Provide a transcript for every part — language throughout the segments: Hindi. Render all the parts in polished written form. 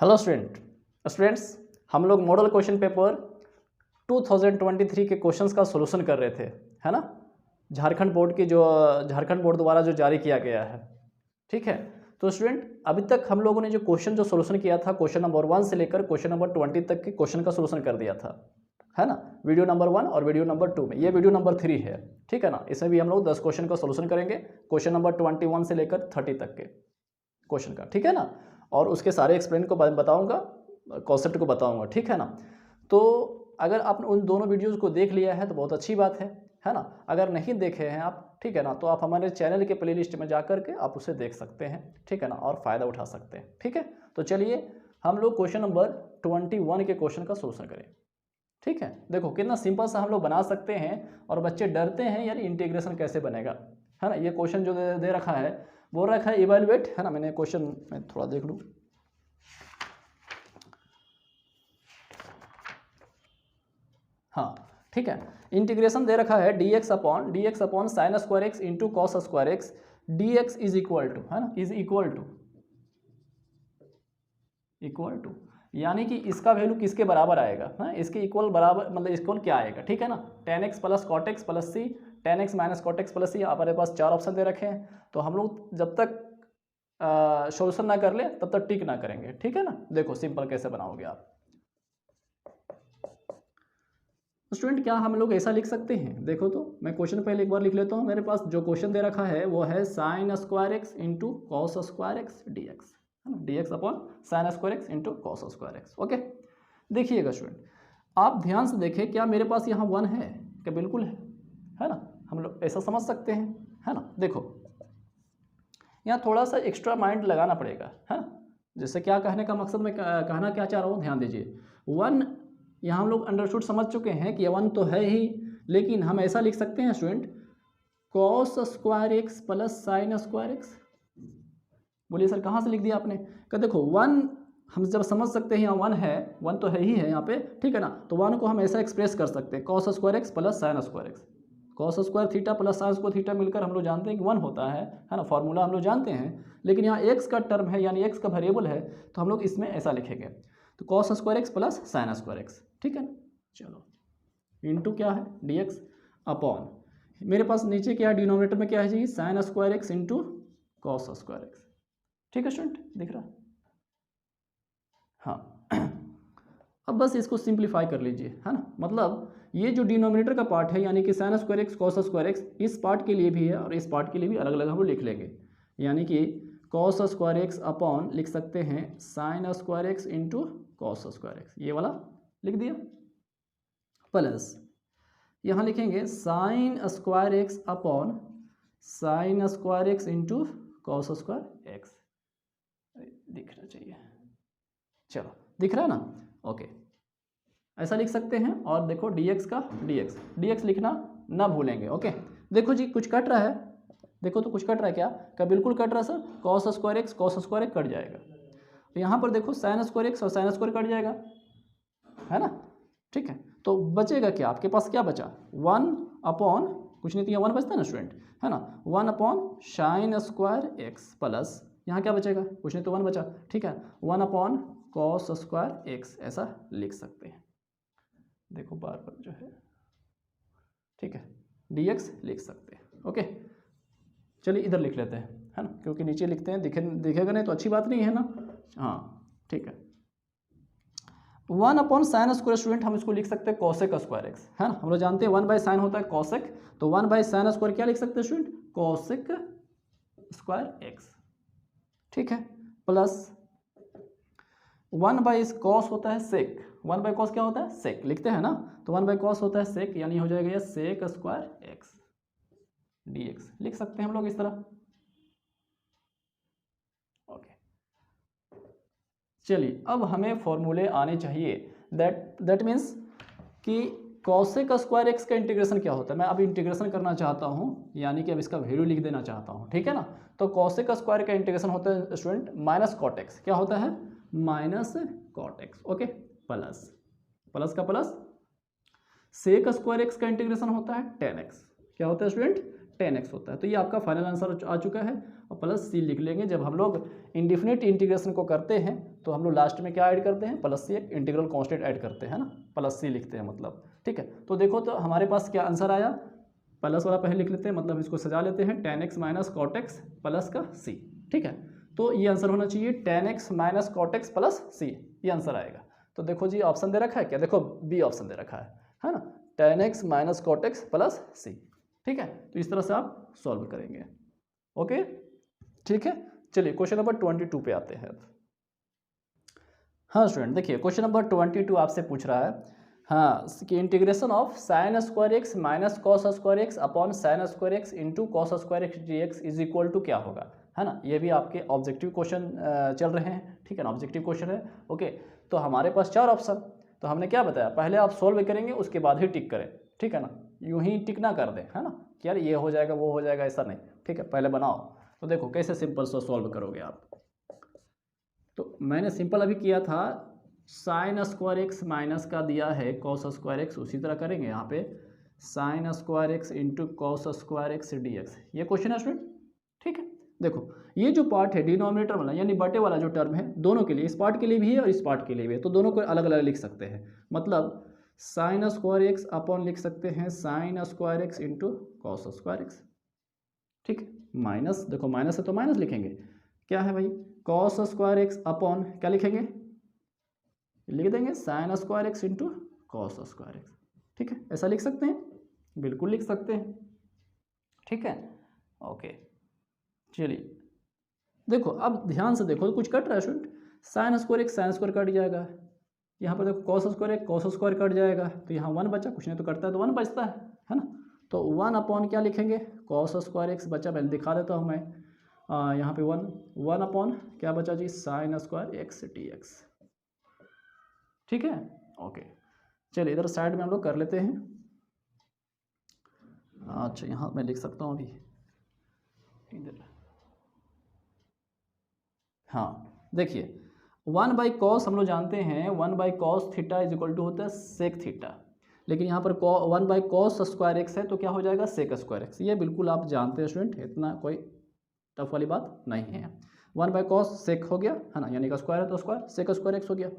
हेलो स्टूडेंट्स, हम लोग मॉडल क्वेश्चन पेपर 2023 के क्वेश्चंस का सॉल्यूशन कर रहे थे, है ना। झारखंड बोर्ड द्वारा जो जारी किया गया है, ठीक है। तो स्टूडेंट, अभी तक हम लोगों ने जो क्वेश्चन जो सॉल्यूशन किया था, क्वेश्चन नंबर 1 से लेकर क्वेश्चन नंबर 20 तक के क्वेश्चन का सॉल्यूशन कर दिया था, है ना। वीडियो नंबर 1 और वीडियो नंबर 2 में, ये वीडियो नंबर 3 है, ठीक है ना। इसमें भी हम लोग 10 क्वेश्चन का सॉल्यूशन करेंगे, क्वेश्चन नंबर 21 से लेकर 30 तक के क्वेश्चन का, ठीक है ना। और उसके सारे एक्सप्लेन को बताऊंगा, कॉन्सेप्ट को बताऊंगा, ठीक है ना। तो अगर आपने उन दोनों वीडियोस को देख लिया है तो बहुत अच्छी बात है ना। अगर नहीं देखे हैं आप, ठीक है ना, तो आप हमारे चैनल के प्लेलिस्ट में जा करके आप उसे देख सकते हैं, ठीक है ना, और फ़ायदा उठा सकते हैं, ठीक है। तो चलिए हम लोग क्वेश्चन नंबर 21 के क्वेश्चन का सोल्यूशन करें, ठीक है। देखो कितना सिंपल सा हम लोग बना सकते हैं, और बच्चे डरते हैं यार इंटीग्रेशन कैसे बनेगा, है ना। ये क्वेश्चन जो दे रखा है, बोल रखा है इवेलुएट, है ना। मैंने क्वेश्चन में थोड़ा देख लूँ, हाँ ठीक है। इंटीग्रेशन दे रखा है dx upon sine square x into cos square X dx is equal to, है ना, इज इक्वल टू यानी कि इसका वैल्यू किसके बराबर आएगा, हाँ, इसके इक्वल बराबर, मतलब इक्वल क्या आएगा, ठीक है ना। tan x plus cot x plus c, tan x minus cot x plus c. हमारे पास 4 ऑप्शन दे रखे हैं, तो हम लोग जब तक सॉल्यूशन ना कर ले तब तक टिक ना करेंगे, ठीक है ना। देखो सिंपल कैसे बनाओगे आप। स्टूडेंट, क्या हम लोग ऐसा लिख सकते हैं, देखो तो मैं क्वेश्चन पहले एक बार लिख लेता हूँ। मेरे पास जो क्वेश्चन दे रखा है वो है sign square x into cos square x D x, है ना। D x upon sine square x into cos square x, okay. देखिएगा स्टूडेंट, आप ध्यान से देखें, क्या मेरे पास यहाँ 1 है क्या? बिल्कुल है ना। हम लोग ऐसा समझ सकते हैं, है ना। देखो यहाँ थोड़ा सा एक्स्ट्रा माइंड लगाना पड़ेगा, है ना। जैसे क्या कहने का मकसद, मैं कहना क्या चाह रहा हूँ, ध्यान दीजिए। 1 यहाँ हम लोग अंडरस्टूड समझ चुके हैं कि 1 तो है ही, लेकिन हम ऐसा लिख सकते हैं student, cos square x plus sign square x. बोलिए सर कहाँ से लिख दिया आपने? क्या देखो 1 हम जब समझ सकते हैं, यहाँ 1 है, 1 तो है ही है यहाँ पे, ठीक है ना। तो 1 को हम ऐसा एक्सप्रेस कर सकते हैं, cos square x plus sign square x. Cos square theta plus sine square theta मिलकर हम लोग जानते हैं कि 1 होता है ना। फॉर्मूला हम लोग जानते हैं, लेकिन यहाँ एक्स का टर्म है, यानी एक्स का वेरिएबल है, तो हम लोग इसमें ऐसा लिखेंगे, तो cos square x plus sign square x, ठीक है ना। चलो इंटू क्या है, डी एक्स अपॉन, मेरे पास नीचे क्या है, डिनोमिनेटर में क्या है जी, sine square x into cos square x, ठीक है स्टूडेंट, दिख रहा। हाँ अब बस इसको सिंप्लीफाई कर लीजिए, है ना। मतलब ये जो डिनोमिनेटर का पार्ट है, यानी कि sign square x cos square x, इस पार्ट के लिए भी है और इस पार्ट के लिए भी अलग अलग हम लोग लिख लेंगे। यानी कि कॉस स्क्वायर एक्स अपॉन लिख सकते हैं sign square x into cos square x, ये वाला लिख दिया, प्लस यहाँ लिखेंगे sign square X upon sine square x into cos square x. दिखना चाहिए, चलो दिख रहा है ना, ओके। ऐसा लिख सकते हैं। और देखो dx का dx लिखना ना भूलेंगे, ओके। देखो जी कुछ कट रहा है, देखो तो कुछ कट रहा है क्या बिल्कुल कट रहा है sir, cos square x cut जाएगा। तो यहाँ पर देखो साइन स्क्वायर एक्स और साइन स्क्वायर कट जाएगा, है ना, ठीक है। तो बचेगा क्या आपके पास, क्या बचा, 1 अपॉन, कुछ नहीं तो यहाँ 1 बचता है ना स्टूडेंट, है ना, 1 upon sine square x plus, यहाँ क्या बचेगा, कुछ नहीं तो 1 बचा, ठीक है, 1 अपॉन कॉस स्क्वायर एक्स, ऐसा लिख सकते हैं। देखो बार बार जो है, ठीक है, dx लिख सकते हैं, ओके। चलिए इधर लिख लेते हैं, है ना, क्योंकि नीचे लिखते हैं दिखेगा नहीं तो अच्छी बात नहीं है ना, हाँ ठीक है। 1 अपॉन साइन स्क्वायर, स्टूडेंट हम इसको लिख सकते हैं कॉसेक स्क्वायर एक्स, है ना। हम लोग जानते हैं 1 बाई साइन होता है कॉसेक, तो 1 बाई साइन स्क्वायर क्या लिख सकते हैं स्टूडेंट, कॉसेक स्क्वायर एक्स, ठीक है, प्लस 1 बाई कॉस होता है सेक, 1 बाई कॉस क्या होता है, सेक लिखते हैं ना, तो 1 बाई कॉस होता है सेक, यानी हो जाएगा ये sec square x D X, लिख सकते हैं हम लोग इस तरह, ओके। चलिए अब हमें फॉर्मूले आने चाहिए, दैट मीन्स कि कॉसेक स्क्वायर एक्स का इंटीग्रेशन क्या होता है। मैं अब इंटीग्रेशन करना चाहता हूँ, यानी कि अब इसका वैल्यू लिख देना चाहता हूँ, ठीक है ना। तो कॉसेक स्क्वायर का इंटीग्रेशन होता है स्टूडेंट माइनस कॉट एक्स, क्या होता है, minus cot x, okay, plus का प्लस, सेक स्क्वायर एक्स का इंटीग्रेशन होता है टेन एक्स, क्या होता है स्टूडेंट, 10x होता है। तो ये आपका फाइनल आंसर आ चुका है और प्लस सी लिख लेंगे। जब हम लोग इंडिफिनिट इंटीग्रेशन को करते हैं तो हम लोग लास्ट में क्या ऐड करते हैं, प्लस सी, एक इंटीग्रल कांस्टेंट ऐड करते हैं ना, प्लस सी लिखते हैं मतलब। ठीक है, तो देखो तो हमारे पास क्या आंसर आया, प्लस वाला पहले लिख लेते हैं, मतलब इसको सजा लेते हैं, tan x minus cot x plus का सी। ठीक है, तो ये आंसर होना चाहिए tan x minus cot x plus c, ये आंसर आएगा। तो देखो जी ऑप्शन दे रखा है क्या, देखो बी ऑप्शन दे रखा है ना, tan x minus cot x plus c. ठीक है, तो इस तरह से आप सॉल्व करेंगे। ओके, ठीक है, चलिए क्वेश्चन नंबर 22 पे आते हैं। हाँ स्टूडेंट देखिए, क्वेश्चन नंबर 22 आपसे पूछ रहा है, हाँ, कि integration of sine square X minus cos square X upon sine square x into cos square x D X is equal to क्या होगा, है ना। ये भी आपके ऑब्जेक्टिव क्वेश्चन चल रहे हैं, ठीक है ना, ऑब्जेक्टिव क्वेश्चन है। ओके, तो हमारे पास 4 ऑप्शन, तो हमने क्या बताया, पहले आप सोल्व करेंगे उसके बाद ही टिक करें, ठीक है ना, यूं ही टिक ना कर दें, है ना, कि यार ये हो जाएगा वो हो जाएगा, ऐसा नहीं। ठीक है, पहले बनाओ। तो देखो कैसे सिंपल से सॉल्व करोगे आप। तो मैंने सिंपल अभी किया था, साइन स्क्वायर एक्स माइनस का दिया है कॉस स्क्वायर एक्स, उसी तरह करेंगे यहाँ पे sign square x into cos square x D x, ये क्वेश्चन है स्टूडेंट। ठीक है, देखो ये जो पार्ट है डिनोमिनेटर वाला यानी बटे वाला जो टर्म है, दोनों के लिए, इस पार्ट के लिए भी है और इस पार्ट के लिए भी है, तो दोनों को अलग अलग लिख सकते हैं। मतलब साइन स्क्वायर एक्स अपॉन लिख सकते हैं sign square x into cos square x. ठीक है, माइनस, देखो माइनस है तो माइनस लिखेंगे, क्या है भाई, कॉस स्क्वायर एक्स अपॉन क्या लिखेंगे, लिख देंगे sign square x into cos square x. ठीक है, ऐसा लिख सकते हैं, बिल्कुल लिख सकते हैं। ठीक है, ओके, चलिए देखो अब ध्यान से देखो, कुछ कट रहा है स्टूडेंट, साइन स्क्वायर कट जाएगा, यहाँ पर देखो कॉस स्क्वायर कट जाएगा, तो यहाँ 1 बचा, कुछ नहीं तो कटता है तो 1 बचता है ना। तो 1 अपॉन क्या लिखेंगे, कॉस स्क्वायर एक्स बचा, पहले दिखा देता हूँ मैं, यहाँ पे 1 अपॉन क्या बचा जी, sine square x D x. ठीक है, ओके, चलिए इधर साइड में हम लोग कर लेते हैं। अच्छा यहाँ मैं लिख सकता हूँ अभी इधर, हाँ देखिए 1 बाई कॉस हम लोग जानते हैं 1 by cos theta is equal to होता है सेक थीटा, लेकिन यहाँ पर 1 बाई कॉस स्क्वायर एक्स है तो क्या हो जाएगा सेक स्क्वायर एक्स, ये बिल्कुल आप जानते हैं स्टूडेंट, इतना कोई टफ वाली बात नहीं है। 1 बाई कॉस सेक हो गया, है ना, यानी का स्क्वायर है तो स्क्वायर, सेक स्क्वायर एक्स हो गया।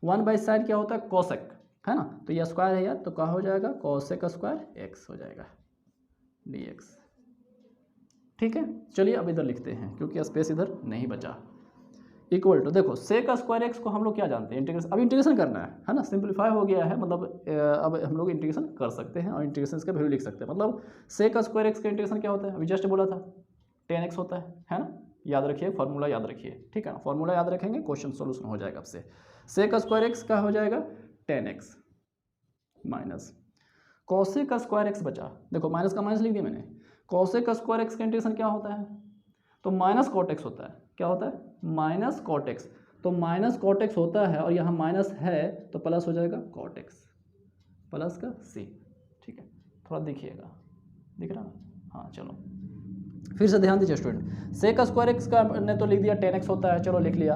1 बाई साइन क्या होता है कॉसेक, है ना, तो ये स्क्वायर है यार, तो क्या हो जाएगा कॉसेक स्क्वायर एक्स हो जाएगा डी एक्स। ठीक है, चलिए अब इधर लिखते हैं क्योंकि स्पेस इधर नहीं बचा। इक्वल टू, देखो सेक स्क्वायर एक्स को हम लोग क्या जानते हैं, इंटीग्रेशन, अब इंटीग्रेशन करना है ना, सिंपलीफाई हो गया है, मतलब अब हम लोग इंटीग्रेशन कर सकते हैं और इंटीग्रेशन का वैल्यू लिख सकते हैं। मतलब सेक स्क्वायर एक्स का इंटीग्रेशन क्या होता है, अभी जस्ट बोला था tan x होता है ना, याद रखिए फॉर्मूला याद रखिए, ठीक है ना, फॉर्मूला याद रखेंगे क्वेश्चन सोल्यूशन हो जाएगा आपसे। सेक स्क्वायर एक्स का हो जाएगा tan x minus cosec square x बचा, देखो माइनस का माइनस लिख दिया मैंने, कॉसेक स्क्वायर एक्स का इंटीग्रेशन क्या होता है, तो माइनस कॉट एक्स होता है, क्या होता है माइनस कॉट एक्स, तो माइनस कॉट एक्स होता है और यहाँ माइनस है तो प्लस हो जाएगा कॉट एक्स प्लस का सी। ठीक है, थोड़ा देखिएगा, दिख रहा ना, हाँ चलो फिर से ध्यान दीजिए स्टूडेंट, सेक स्क्वायर एक्स का ने तो लिख दिया tan x होता है, चलो लिख लिया,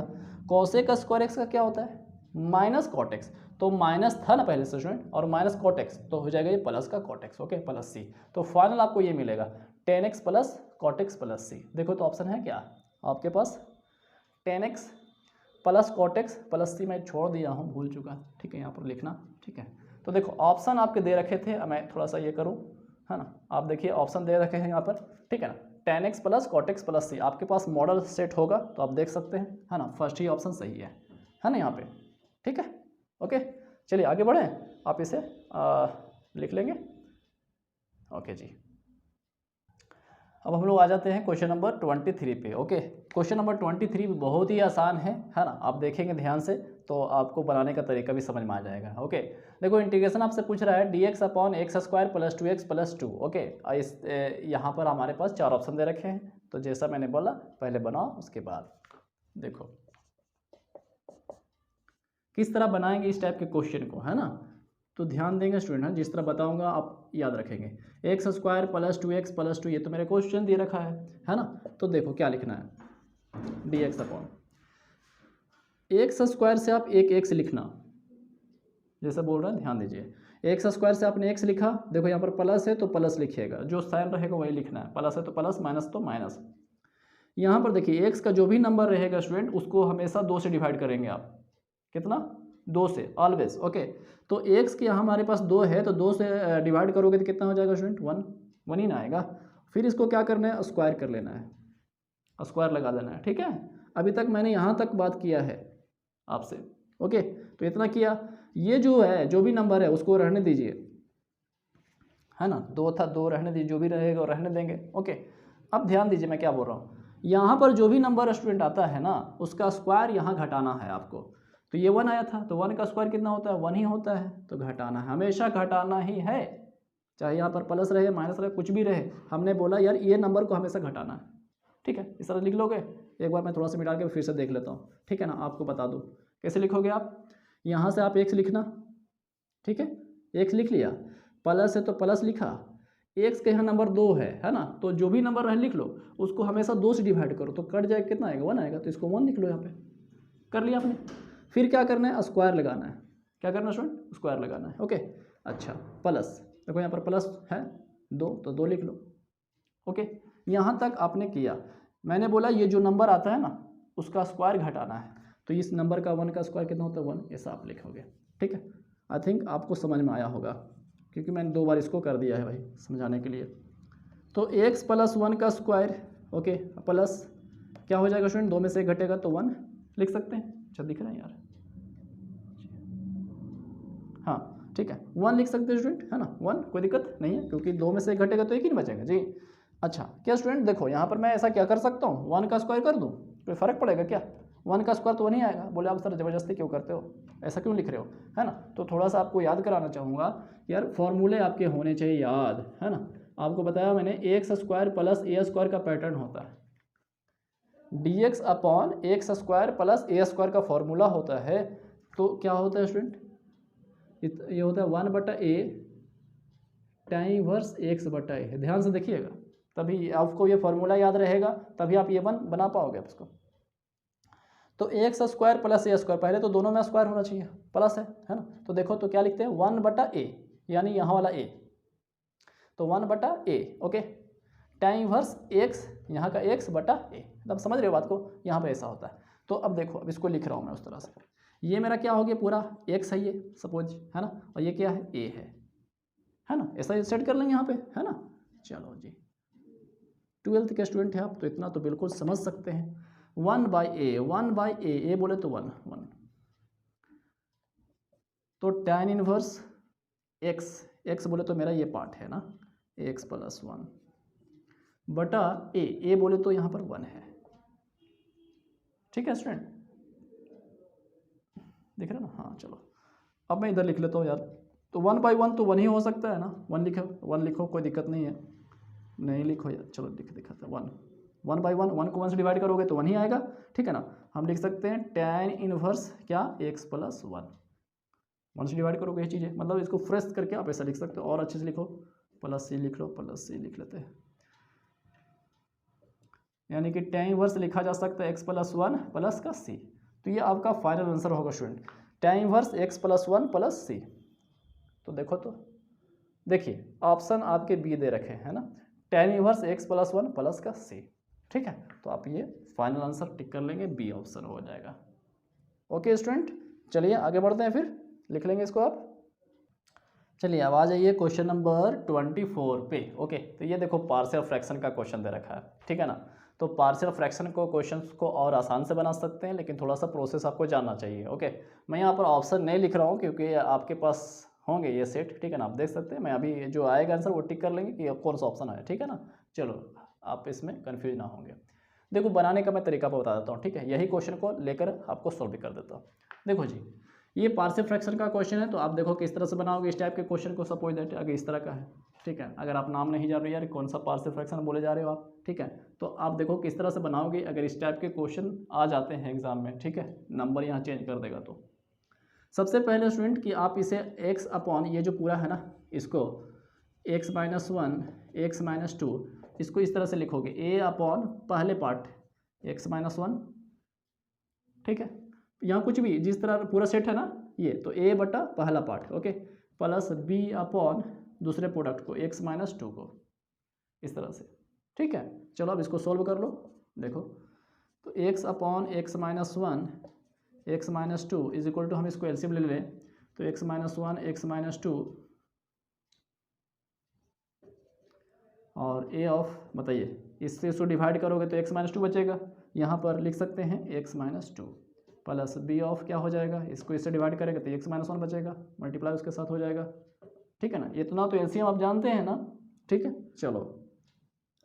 कॉसेक स्क्वायर एक्स का क्या होता है माइनस कॉट एक्स, तो माइनस था ना पहले से स्टूडेंट और माइनस कॉट एक्स तो हो जाएगा ये प्लस का cot x, okay plus c, तो फाइनल आपको ये मिलेगा tan x plus cot x plus c. देखो तो ऑप्शन है क्या आपके पास, tan x plus cot x plus c, मैं छोड़ दिया हूँ भूल चुका, ठीक है यहाँ पर लिखना, ठीक है। तो देखो ऑप्शन आपके दे रखे थे, मैं थोड़ा सा ये करूँ, है ना, आप देखिए ऑप्शन दे रखे हैं यहाँ पर, ठीक है ना, tan x plus cot x plus c, आपके पास मॉडल सेट होगा तो आप देख सकते हैं, है ना, फर्स्ट ही ऑप्शन सही है ना यहाँ पे, ठीक है, ओके। चलिए आगे बढ़ें, आप इसे लिख लेंगे, ओके जी। अब हम लोग आ जाते हैं क्वेश्चन नंबर 23 पे, ओके। क्वेश्चन नंबर 23 बहुत ही आसान है ना, आप देखेंगे ध्यान से तो आपको बनाने का तरीका भी समझ में आ जाएगा, ओके। देखो इंटीग्रेशन आपसे पूछ रहा है dx upon x square plus 2x plus 2, okay. इस यहाँ पर हमारे पास 4 ऑप्शन दे रखे हैं, तो जैसा मैंने बोला पहले बनाओ उसके बाद देखो किस तरह बनाएंगे इस टाइप के क्वेश्चन को, है ना, तो ध्यान देंगे स्टूडेंट, है जिस तरह बताऊंगा आप याद रखेंगे। X square plus 2x plus 2, ये तो मेरे क्वेश्चन दे रखा है ना, तो देखो क्या लिखना है dx अपॉन एक्स स्क्वायर से आप एक एक्स लिखना, जैसा बोल रहे हैं ध्यान दीजिए, एक्स स्क्वायर से आपने एक्स लिखा, देखो यहाँ पर प्लस है तो प्लस लिखिएगा, जो साइन रहेगा वही लिखना है, प्लस है तो प्लस, माइनस तो माइनस। यहाँ पर देखिए एक्स का जो भी नंबर रहेगा स्टूडेंट उसको हमेशा 2 से डिवाइड करेंगे आप, कितना, 2 से ऑलवेज। ओके, तो एक्स के यहाँ हमारे पास 2 है तो 2 से डिवाइड करोगे तो कितना हो जाएगा स्टूडेंट, 1 ही ना आएगा। फिर इसको क्या करना है, स्क्वायर कर लेना है, स्क्वायर लगा देना है। ठीक है, अभी तक मैंने यहाँ तक बात किया है आपसे। ओके, तो इतना किया, ये जो है जो भी नंबर है उसको रहने दीजिए, है ना, 2 था 2 रहने दीजिए, जो भी रहेगा वो रहने देंगे। ओके, अब ध्यान दीजिए मैं क्या बोल रहा हूँ, यहाँ पर जो भी नंबर स्टूडेंट आता है ना उसका स्क्वायर यहाँ घटाना है आपको। तो ये 1 आया था तो 1 का स्क्वायर कितना होता है, 1 ही होता है, तो घटाना है, हमेशा घटाना ही है, चाहे यहाँ पर प्लस रहे माइनस रहे कुछ भी रहे, हमने बोला यार ये नंबर को हमेशा घटाना है। ठीक है, इस तरह लिख लोगे, एक बार मैं थोड़ा सा मिटा के फिर से देख लेता हूँ। ठीक है ना, आपको बता दूँ कैसे लिखोगे आप, यहाँ से आप एक्स लिखना, ठीक है, एक्स लिख लिया, प्लस है तो प्लस लिखा, एक्स के यहाँ नंबर 2 है ना, तो जो भी नंबर है लिख लो, उसको हमेशा 2 से डिवाइड करो तो कट जाएगा, कितना आएगा, 1 आएगा, तो इसको 1 लिख लो यहाँ पे, कर लिया आपने। फिर क्या करना है, स्क्वायर लगाना है, क्या करना है स्टूडेंट, स्क्वायर लगाना है। ओके, अच्छा, प्लस, देखो यहाँ पर प्लस है 2 तो 2 लिख लो। ओके, यहाँ तक आपने किया, मैंने बोला ये जो नंबर आता है ना उसका स्क्वायर घटाना है, तो इस नंबर का 1 का स्क्वायर कितना होता है, 1, ऐसा आप लिखोगे। ठीक है, आई थिंक आपको समझ में आया होगा क्योंकि मैंने 2 बार इसको कर दिया है भाई समझाने के लिए। तो x + 1 का स्क्वायर, ओके, प्लस क्या हो जाएगा स्टूडेंट, 2 में से 1 घटेगा तो 1 लिख सकते हैं। अच्छा दिख रहा है यार, हाँ ठीक है, 1 लिख सकते हैं स्टूडेंट, है ना, 1, कोई दिक्कत नहीं है क्योंकि 2 में से 1 घटेगा तो 1 ही नहीं बचेगा जी। अच्छा, क्या स्टूडेंट देखो यहाँ पर मैं ऐसा क्या कर सकता हूँ, 1 का स्क्वायर कर दूँ, कोई फ़र्क पड़ेगा क्या, 1 का स्क्वायर तो 1 ही आएगा। बोले आप सर ज़बरदस्ती क्यों करते हो, ऐसा क्यों लिख रहे हो, है ना, तो थोड़ा सा आपको याद कराना चाहूँगा यार, फॉर्मूले आपके होने चाहिए याद, है ना। आपको बताया मैंने x square plus a square का पैटर्न होता है, dx upon x square plus a square का फॉर्मूला होता है। तो क्या होता है स्टूडेंट, ये होता है 1/a tan इनवर्स x/a, ध्यान से देखिएगा तभी आपको ये फॉर्मूला याद रहेगा, तभी आप ये बना पाओगे इसको। तो x square plus a square, पहले तो दोनों में स्क्वायर होना चाहिए, प्लस है ना, तो देखो तो क्या लिखते हैं 1/a, यानी यहाँ वाला a, तो 1/a। Okay, tan inverse x, यहाँ का x/a, अब समझ रहे हो बात को, यहाँ पे ऐसा होता है। तो अब देखो, अब इसको लिख रहा हूँ मैं उस तरह से, ये मेरा क्या हो गया, पूरा x है ये सपोज, है ना, और ये क्या है, a है ना, ऐसा सेट कर लेंगे यहाँ पे, है ना। चलो जी, 12th के स्टूडेंट है आप तो इतना तो बिल्कुल समझ सकते हैं। 1/a, ए बोले तो 1, तो tan इनवर्स x बोले तो मेरा ये पार्ट है ना, x + 1 बटा ए बोले तो यहाँ पर 1 है। ठीक है स्टूडेंट, दिख रहा है ना, हाँ चलो अब मैं इधर लिख लेता हूँ यार, तो 1/1 तो 1 ही हो सकता है ना, 1 लिखो कोई दिक्कत नहीं है, नहीं लिखो यार, चलो दिखाते हैं 1/1, 1 को 1 से डिवाइड करोगे तो 1 ही आएगा। ठीक है ना, हम लिख सकते हैं tan इनवर्स क्या, x + 1 से डिवाइड करोगे ये चीज़ें, मतलब इसको फ्रेश करके आप ऐसा लिख सकते हो, और अच्छे से लिखो, प्लस c लिख लो, प्लस c लिख लेते हैं, यानी कि tan इनवर्स लिखा जा सकता है x + 1 प्लस का c। तो ये आपका फाइनल आंसर होगा student, tan inverse x + 1 plus c। तो देखो तो देखिए ऑप्शन आपके बी दे रखे हैं ना, tan इनवर्स x + 1 प्लस का c। ठीक है, तो आप ये फाइनल आंसर टिक कर लेंगे, बी ऑप्शन हो जाएगा। ओके स्टूडेंट, चलिए आगे बढ़ते हैं, फिर लिख लेंगे इसको आप। चलिए अब आ जाइए क्वेश्चन नंबर 24 पे। ओके, तो ये देखो पार्शियल फ्रैक्शन का क्वेश्चन दे रखा है, ठीक है ना। तो पार्शियल फ्रैक्शन को क्वेश्चन को और आसान से बना सकते हैं, लेकिन थोड़ा सा प्रोसेस आपको जानना चाहिए। ओके, मैं यहाँ पर ऑप्शन नहीं लिख रहा हूँ क्योंकि आपके पास होंगे ये सेट, ठीक है ना, आप देख सकते हैं, मैं अभी जो आएगा आंसर वो टिक कर लेंगे कि कौन सा ऑप्शन आया, ठीक है ना। चलो आप इसमें कन्फ्यूज ना होंगे। देखो बनाने का मैं तरीका बता देता हूँ, ठीक है, यही क्वेश्चन को लेकर आपको सॉल्व भी कर देता हूँ। देखो जी, ये पार्शियल फ्रैक्शन का क्वेश्चन है, तो आप देखो किस तरह से बनाओगे इस टाइप के क्वेश्चन को। सपोज दैट अगर इस तरह का है, ठीक है, अगर आप नाम नहीं जान रहे यार कौन सा पार्शियल फ्रैक्शन बोले जा रहे हो आप, ठीक है, तो आप देखो किस तरह से बनाओगे अगर इस टाइप के क्वेश्चन आ जाते हैं एग्जाम में, ठीक है, नंबर यहाँ चेंज कर देगा। तो सबसे पहले स्टूडेंट कि आप इसे x अपॉन ये जो पूरा है ना, इसको x - 1 x - 2 इसको इस तरह से लिखोगे, a अपॉन पहले पार्ट x - 1, ठीक है, यहाँ कुछ भी जिस तरह पूरा सेट है ना ये, तो a बटा पहला part, okay, plus B upon दूसरे प्रोडक्ट को x माइनस 2 को, इस तरह से। ठीक है, चलो अब इसको सॉल्व कर लो। देखो तो x upon x minus 1 x minus 2 is equal to, हम इसको एलसीएम ले लें तो x माइनस 1 x माइनस 2 और a ऑफ, बताइए इससे इसको डिवाइड करोगे तो x माइनस 2 बचेगा, यहाँ पर लिख सकते हैं x minus 2 plus b of क्या हो जाएगा, इसको इससे डिवाइड करेंगे तो x माइनस 1 बचेगा, मल्टीप्लाई उसके साथ हो जाएगा। ठीक है ना, इतना तो एलसीएम आप जानते हैं ना। ठीक है, चलो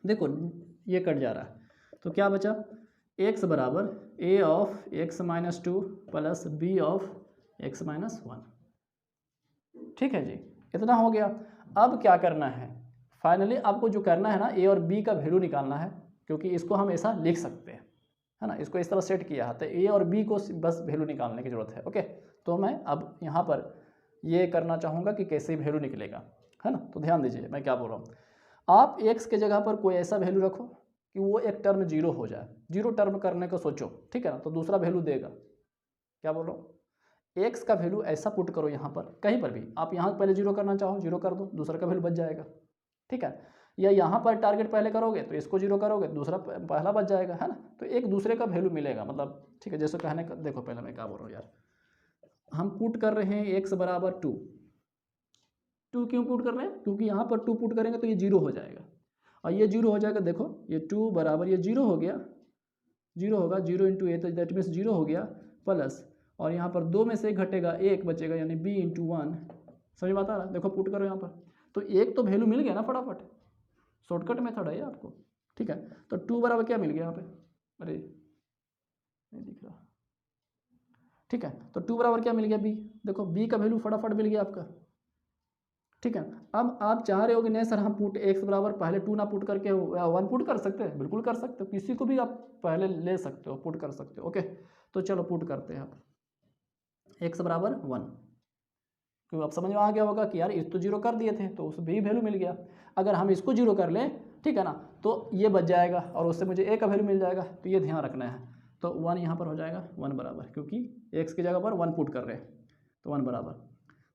देखो ये कट जा रहा है तो क्या बचा, x बराबर a of x minus 2 plus b of x minus 1। ठीक है जी, इतना हो गया। अब क्या करना है, फाइनली आपको जो करना है ना, a और b का वैल्यू निकालना है, क्योंकि इसको हम ऐसा लिख सकते हैं, है ना, इसको इस तरह सेट किया है तो a और b को बस वैल्यू निकालने की ज़रूरत है। ओके, तो मैं अब यहाँ पर ये करना चाहूँगा कि कैसे वैल्यू निकलेगा, है ना। तो ध्यान दीजिए मैं क्या बोल रहा हूँ, आप x के जगह पर कोई ऐसा वैल्यू रखो कि वो एक टर्म जीरो हो जाए, जीरो टर्म करने को सोचो। ठीक है ना, तो दूसरा वैल्यू देगा, क्या बोल रहा हूँ, x का वैल्यू ऐसा पुट करो यहाँ पर, कहीं पर भी आप यहाँ पहले जीरो करना चाहो जीरो कर दो, दूसरा का वैल्यू बच जाएगा। ठीक है, या यहाँ पर टारगेट पहले करोगे तो इसको जीरो करोगे, दूसरा पहला बच जाएगा, है ना। तो एक दूसरे का वैल्यू मिलेगा, मतलब ठीक है, जैसे कहने का, देखो पहले मैं क्या बोल रहा हूँ यार, हम पुट कर रहे हैं x बराबर 2। क्यों पुट कर रहे हैं, क्योंकि यहाँ पर 2 पुट करेंगे तो ये जीरो हो जाएगा, और ये जीरो हो जाएगा। देखो ये 2 बराबर ये जीरो हो गया, जीरो होगा, 0 इंटू ए तो दैट मीन्स जीरो हो गया, प्लस और यहाँ पर 2 में से एक घटेगा, एक बचेगा, यानी b इंटू 1। समझ बात आ रहा है, देखो पुट करो यहाँ पर, तो एक तो वैल्यू मिल गया ना, फटाफट शॉर्टकट मेथड है ये आपको। ठीक है, तो 2 बराबर क्या मिल गया यहाँ पे, अरे नहीं दिख रहा। ठीक है, तो 2 बराबर क्या मिल गया, b, देखो b का वैल्यू फटाफट मिल गया आपका। ठीक है, अब आप चाह रहे हो कि नहीं सर हम पुट x बराबर पहले 2 ना पुट करके 1 पुट कर सकते हैं, बिल्कुल कर सकते हो, किसी को भी आप पहले ले सकते हो, पुट कर सकते हो। ओके, तो चलो पुट करते हैं आप x बराबर 1, क्योंकि आप समझ में आ गया होगा कि यार इस तो जीरो कर दिए थे तो उस भी वैल्यू मिल गया, अगर हम इसको जीरो कर लें, ठीक है ना, तो ये बच जाएगा और उससे मुझे a का वैल्यू मिल जाएगा, तो ये ध्यान रखना है। तो 1 यहाँ पर हो जाएगा 1 बराबर, क्योंकि x की जगह पर 1 पुट कर रहे हैं, तो 1 बराबर,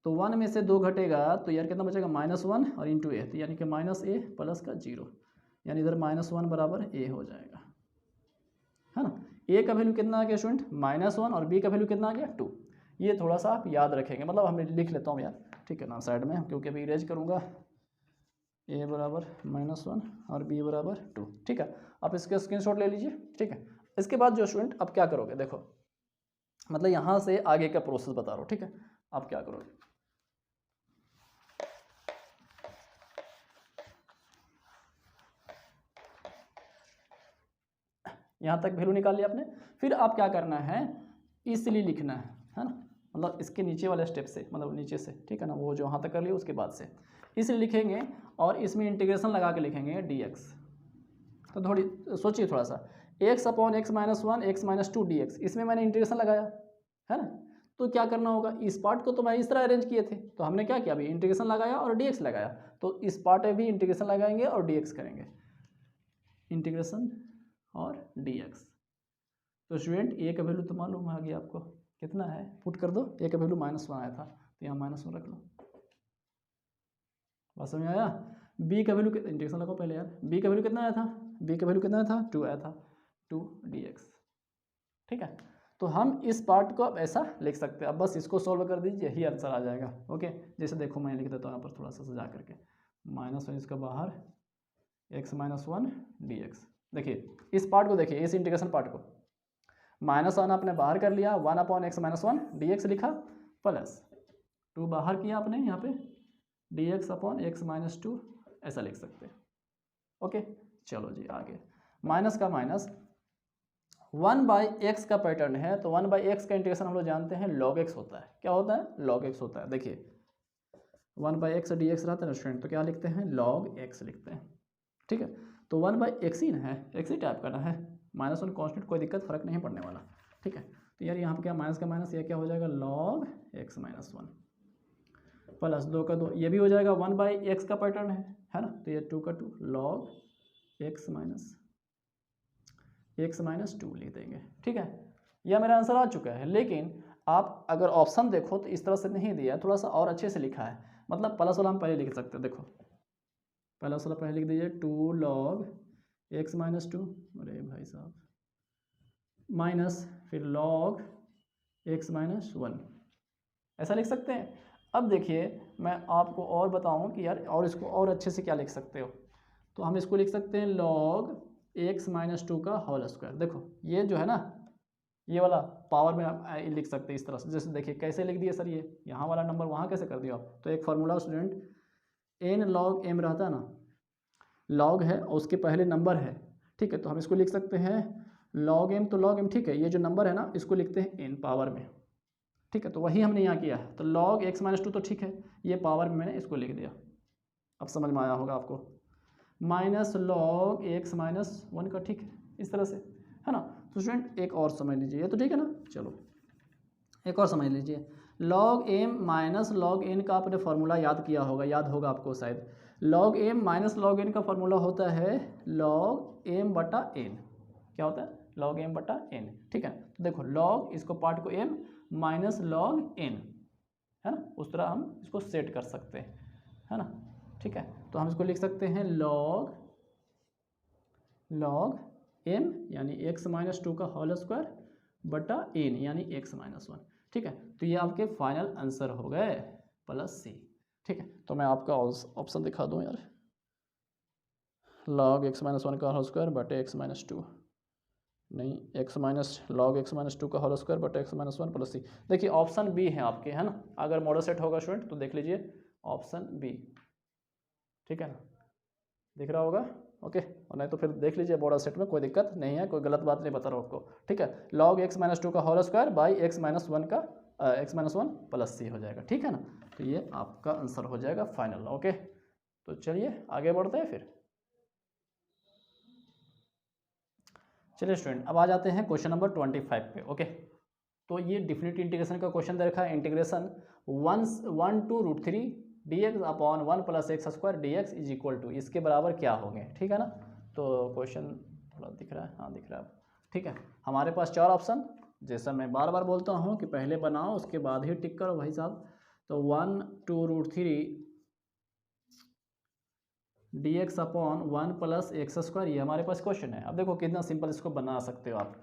तो 1 में से 2 घटेगा तो यार कितना बचेगा, -1 और इंटू ए, तो यानी कि -a प्लस का 0, यानी इधर -1 बराबर a हो जाएगा, है ना। a का वैल्यू कितना आ गया स्टूडेंट, -1, और b का वैल्यू कितना आ गया 2। ये थोड़ा सा आप याद रखेंगे, मतलब हम लिख लेता हूँ यार, ठीक है ना, साइड में, क्योंकि अभी इरेज करूँगा। a बराबर -1 और b बराबर 2। ठीक है, आप इसके स्क्रीनशॉट ले लीजिए। ठीक है, इसके बाद जो स्टूडेंट अब क्या करोगे, देखो मतलब यहाँ से आगे का प्रोसेस बता रहा हूँ। ठीक है, आप क्या करोगे, यहाँ तक वैल्यू निकाल लिया आपने, फिर आप क्या करना है, इसलिए लिखना है ना, मतलब इसके नीचे वाले स्टेप से, मतलब नीचे से, ठीक है ना, वो जो यहाँ तक कर लिया उसके बाद से इसलिए लिखेंगे, और इसमें इंटीग्रेशन लगा के लिखेंगे dx। तो थोड़ी सोचिए थोड़ा सा, x upon x minus 1 x minus 2 dx, इसमें मैंने इंटीग्रेशन लगाया, है ना। तो क्या करना होगा, इस पार्ट को तो मैं इस तरह अरेंज किए थे, तो हमने क्या किया, अभी इंटीग्रेशन लगाया और dx लगाया, तो इस पार्ट में भी इंटीग्रेशन लगाएंगे और dx करेंगे, इंटीग्रेशन और dx। तो स्टूडेंट a का वैल्यू तो मालूम आ गया आपको, कितना है, पुट कर दो, a का वैल्यू -1 आया था, तो यहाँ -1 रख लो, बात समझ में आया। b का वैल्यू, इंटीग्रेशन लगाओ पहले यार, b का वैल्यू कितना आया था, b का वैल्यू कितना आया था, 2 आया था, 2 dx। ठीक है, तो हम इस पार्ट को अब ऐसा लिख सकते हैं, अब बस इसको सॉल्व कर दीजिए, यही आंसर आ जाएगा। ओके, जैसे देखो मैं लिख देता हूँ यहाँ पर थोड़ा सा सजा करके, -1 इसका बाहर, x माइनस 1 dx। देखिए इस पार्ट को, देखिए इस इंटीग्रेशन पार्ट को, -1 आपने बाहर कर लिया, 1 अपॉन x माइनस 1 dx लिखा, प्लस 2 बाहर किया आपने यहाँ पे, dx अपॉन x माइनस 2, ऐसा लिख सकते हैं। ओके, चलो जी आगे, माइनस का माइनस, 1/x का पैटर्न है, तो 1/x का इंटीग्रेशन हम लोग जानते हैं log x होता है, क्या होता है, log x होता है। देखिए 1/x dx रहता है ना स्टूडेंट, तो क्या लिखते हैं, log x लिखते हैं। ठीक है, तो 1/x ही है, x ही टाइप करना है, -1 कॉन्स्टेंट, कोई दिक्कत फर्क नहीं पड़ने वाला। ठीक है, तो यार यहाँ पे क्या माइनस का माइनस, ये क्या हो जाएगा, log x माइनस 1, प्लस 2 का 2, ये भी हो जाएगा, 1/x का पैटर्न है ना, तो ये 2 का 2 log x माइनस 2 लिख देंगे। ठीक है, यह मेरा आंसर आ चुका है, लेकिन आप अगर ऑप्शन देखो तो इस तरह से नहीं दिया है, थोड़ा सा और अच्छे से लिखा है, मतलब प्लस वाला हम पहले लिख सकते हैं, देखो प्लस वाला पहले लिख दीजिए 2 log x माइनस 2, अरे भाई साहब, माइनस फिर log x माइनस 1, ऐसा लिख सकते हैं। अब देखिए मैं आपको और बताऊं कि यार और इसको और अच्छे से क्या लिख सकते हो, तो हम इसको लिख सकते हैं log x माइनस 2 का होल स्क्वायर। देखो ये जो है ना, ये वाला पावर में आप लिख सकते हैं इस तरह से, जैसे देखिए कैसे लिख दिए सर, ये यहाँ वाला नंबर वहाँ कैसे कर दिया आप, तो एक formula student n log m रहता है ना, log है और उसके पहले नंबर है, ठीक है, तो हम इसको लिख सकते हैं log m, तो log m ठीक है, ये जो नंबर है ना इसको लिखते हैं n पावर में, ठीक है, तो वही हमने यहाँ किया है। तो log x माइनस 2 तो ठीक है, ये पावर में मैंने इसको लिख दिया, अब समझ में आया होगा आपको, माइनस log x माइनस 1 का, ठीक है, इस तरह से है ना। तो स्टूडेंट एक और समझ लीजिए, ये तो ठीक है ना, चलो एक और समझ लीजिए, log m minus log n का आपने फार्मूला याद किया होगा, याद होगा आपको शायद, log m minus log n का फार्मूला होता है log m बटा n, क्या होता है log m बटा n, ठीक है। तो देखो log इसको पार्ट को m माइनस log n, है ना, उस तरह हम इसको सेट कर सकते हैं, है ना, ठीक है। तो हम इसको लिख सकते हैं log m यानी x माइनस 2 का होल स्क्वायर बटा n यानी x माइनस 1, ठीक है। तो ये आपके फाइनल आंसर हो गए प्लस सी, ठीक है। तो मैं आपका ऑप्शन दिखा दूं यार, log x माइनस 1 का होल स्क्वायर बटे x माइनस 2, नहीं x minus log x minus 2 का होल स्क्वायर बटे x माइनस 1 प्लस सी। देखिए ऑप्शन बी है आपके, है ना, अगर मॉडल सेट होगा स्टूडेंट तो देख लीजिए ऑप्शन बी, ठीक है ना, दिख रहा होगा, ओके, और नहीं तो फिर देख लीजिए मॉडल सेट में, कोई दिक्कत नहीं है, कोई गलत बात नहीं बता रहा हूँ आपको, ठीक है। log x माइनस 2 का whole square by x minus 1 का x माइनस 1 प्लस सी हो जाएगा, ठीक है ना। तो ये आपका आंसर हो जाएगा फाइनल, ओके। तो चलिए आगे बढ़ते हैं फिर, चलिए स्टूडेंट अब आ जाते हैं क्वेश्चन नंबर 25 पे, ओके। तो ये डिफिनिट इंटीग्रेशन का क्वेश्चन दे रखा है, integration 1 to √3 dx upon 1 plus X square dx is equal to, इसके बराबर क्या होंगे, ठीक है ना। तो क्वेश्चन थोड़ा दिख रहा है, हाँ दिख रहा है, ठीक है। हमारे पास 4 ऑप्शन, जैसा मैं बार बार बोलता हूँ कि पहले बनाओ उसके बाद ही टिक करो भाई साहब। तो 1 to √3 dx upon 1 plus X square, ये हमारे पास क्वेश्चन है। अब देखो कितना सिंपल इसको बना सकते हो आप।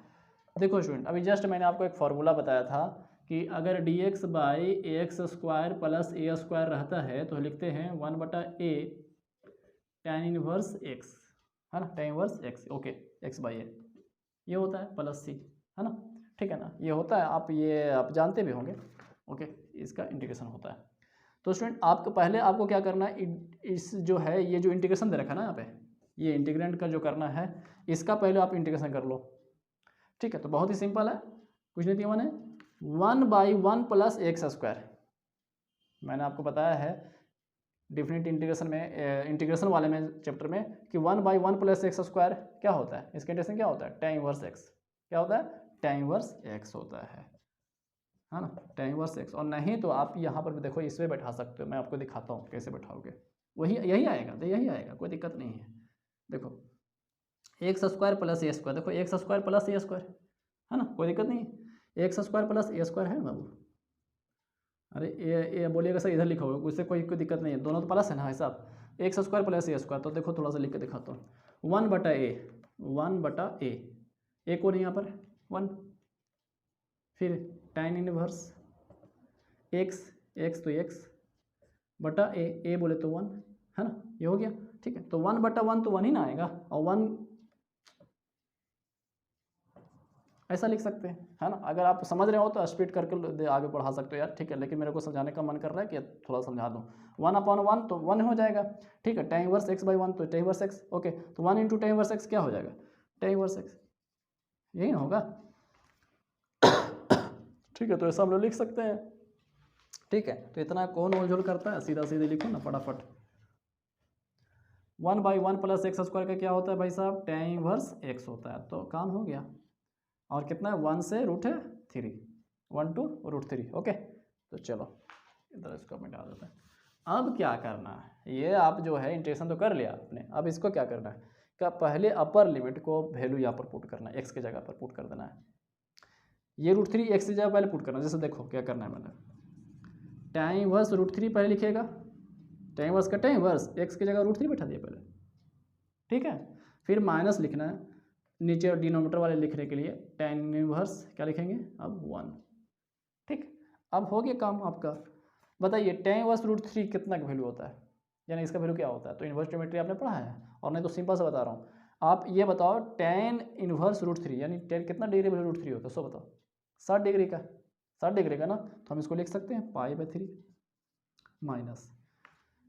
देखो स्टूडेंट अभी जस्ट मैंने आपको एक फार्मूला बताया था कि अगर dx by x square plus a square रहता है तो लिखते हैं 1 बटा ए tan इनवर्स एक्स, है ना, tan inverse x, okay, x by a, ये होता है प्लस सी, है ना, ठीक है ना, ये होता है, आप जानते भी होंगे, ओके, इसका इंटीग्रेशन होता है। तो स्टूडेंट आपको पहले आपको क्या करना है, इस जो है ये जो इंटीग्रेशन दे रखा है ना यहाँ पे, ये इंटीग्रेंट का जो करना है इसका पहले आप इंटीग्रेशन कर लो, ठीक है। तो बहुत ही सिंपल है, कुछ नहीं दिया मैंने, 1 बाई 1 प्लस एक्स स्क्वायर, मैंने आपको बताया है डिफिनिट इंटीग्रेशन में, इंटीग्रेशन वाले में चैप्टर में कि 1 बाई 1 प्लस एक्स स्क्वायर क्या होता है, इसका इंटीग्रेशन क्या होता है, tan इनवर्स एक्स, क्या होता है, tan इनवर्स एक्स होता है ना, tan इनवर्स एक्स। और नहीं तो आप यहाँ पर भी देखो इसमें बैठा सकते हो, मैं आपको दिखाता हूँ कैसे बैठाओगे, वही यही आएगा, तो यही आएगा, कोई दिक्कत नहीं है। देखो x square plus a square, देखो x square plus a square, है ना, कोई दिक्कत नहीं है, x square plus a square है ना बाबू, अरे ए बोलिएगा सर इधर लिखा होगा, उससे कोई दिक्कत नहीं है, दोनों तो प्लस है ना भाई साहब, x square plus a square. तो देखो थोड़ा सा लिख के दिखाता हूँ, 1 बटा ए, 1 बटा ए, एक और यहाँ पर 1, फिर tan इनवर्स एक्स, एक्स तो एक्स बटा ए बोले तो 1, है ना, ये हो गया, ठीक है। तो 1 बटा 1 तो 1 ही ना आएगा, और 1 ऐसा लिख सकते हैं, है ना। अगर आप समझ रहे हो तो स्पीड करके आगे बढ़ा सकते हो यार, ठीक है, लेकिन मेरे को समझाने का मन कर रहा है कि थोड़ा समझा दूँ। 1 अपॉन 1 तो 1 हो जाएगा, ठीक है, tan इनवर्स एक्स बाई 1 तो tan इनवर्स एक्स, ओके। तो 1 इंटू tan इनवर्स एक्स क्या हो जाएगा, tan इनवर्स एक्स, यही ना होगा, ठीक है। तो ऐसा हम लोग लिख सकते हैं, ठीक है। तो इतना कौन ओलझोल करता है, सीधा सीधे लिखो ना फटाफट। 1 बाई 1 प्लस एक्स स्क्वायर का क्या होता है भाई साहब, tan इनवर्स एक्स होता है, तो काम हो गया। और कितना है, 1 से √3, 1 टू √3, ओके। तो चलो इधर इसको मिटा देते हैं। अब क्या करना है, ये आप जो है इंटीग्रेशन तो कर लिया आपने, अब इसको क्या करना है, क्या पहले अपर लिमिट को वैल्यू यहाँ पर पुट करना है, एक्स की जगह पर पुट कर देना है, ये √3 एक्स की जगह पहले पुट करना है। जैसे देखो क्या करना है, मैंने tan इनवर्स √3 पहले लिखेगा, टेन इनवर्स का टेन इनवर्स एक्स की जगह √3 बैठा दिया पहले, ठीक है। फिर माइनस लिखना है नीचे डिनोमीटर वाले लिखने के लिए, टेन इनवर्स क्या लिखेंगे अब 1, ठीक। अब हो गया काम आपका। बताइए टेन इनवर्स √3 कितना का वैल्यू होता है, यानी इसका वैल्यू क्या होता है। तो इन्वर्स ज्योमेट्री आपने पढ़ा है, और नहीं तो सिंपल से बता रहा हूँ। आप ये बताओ टेन इनवर्स √3 यानी टेन कितना डिग्री बाई √3 होता है, सो बताओ। 60 डिग्री का, 60 डिग्री का ना, तो हम इसको लिख सकते हैं π/3 माइनस